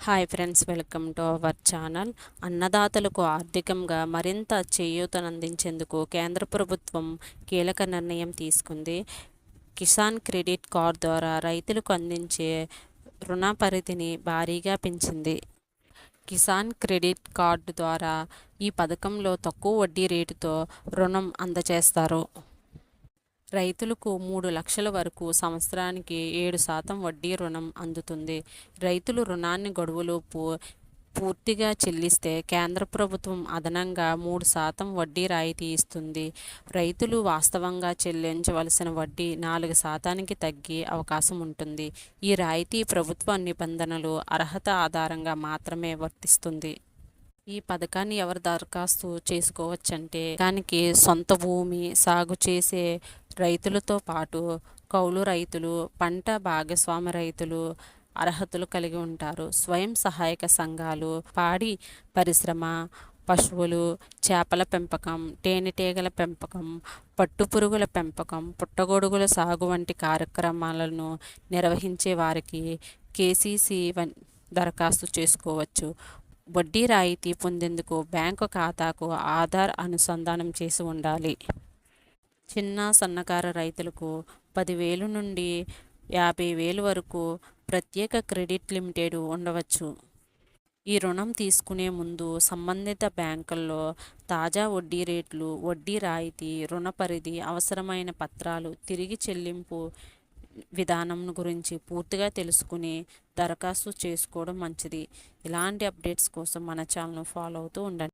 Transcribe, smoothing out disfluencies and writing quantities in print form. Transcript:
Hi friends, welcome to our channel. అన్నదాతలకు ఆర్థికంగా మరింత చేయూతనందించేందుకు కేంద్ర ప్రభుత్వం కీలక నిర్ణయం తీసుకుంది. కిసాన్ క్రెడిట్ కార్డ్ ద్వారా రైతులకు అందించే రుణ పరిధిని భారీగా పెంచింది. కిసాన్ క్రెడిట్ కార్డు ద్వారా ఈ పథకంలో తక్కువ వడ్డీ రేటుతో రుణం అందజేస్తారు. రైతులకు 3 లక్షల వరకు సంవత్సరానికి 7% వడ్డీ రుణం అందుతుంది. రైతులు రుణాన్ని గడువులోపు పూర్తిగా చెల్లిస్తే కేంద్ర ప్రభుత్వం అదనంగా 3% వడ్డీ రాయితీ ఇస్తుంది. రైతులు వాస్తవంగా చెల్లించవలసిన వడ్డీ 4%కి తగ్గే అవకాశం ఉంటుంది. ఈ రాయితీ ప్రభుత్వ నిబంధనలు, అర్హత ఆధారంగా మాత్రమే వర్తిస్తుంది. ఈ పథకాన్ని ఎవరు దరఖాస్తు చేసుకోవచ్చంటే, దానికి సొంత భూమి సాగు చేసే రైతులతో పాటు కౌలు రైతులు, పంట భాగస్వామి రైతులు అర్హతలు కలిగి ఉంటారు. స్వయం సహాయక సంఘాలు, పాడి పరిశ్రమ, పశువులు, చేపల పెంపకం, తేనెటీగల పెంపకం, పట్టుపురుగుల పెంపకం, పుట్టగొడుగుల సాగు వంటి కార్యక్రమాలను నిర్వహించే వారికి కేసీసీ దరఖాస్తు చేసుకోవచ్చు. వడ్డీ రాయితీ పొందేందుకు బ్యాంకు ఖాతాకు ఆధార్ అనుసంధానం చేసి ఉండాలి. చిన్న సన్నకారు రైతులకు 10,000 నుండి 50,000 వరకు ప్రత్యేక క్రెడిట్ లిమిటెడ్ ఉండవచ్చు. ఈ రుణం తీసుకునే ముందు సంబంధిత బ్యాంకుల్లో తాజా వడ్డీ రేట్లు, వడ్డీ రాయితీ, రుణ పరిధి, అవసరమైన పత్రాలు, తిరిగి చెల్లింపు విధానం గురించి పూర్తిగా తెలుసుకుని దరఖాస్తు చేసుకోవడం మంచిది. ఇలాంటి అప్డేట్స్ కోసం మన ఛానల్ను ఫాలో అవుతూ ఉండండి.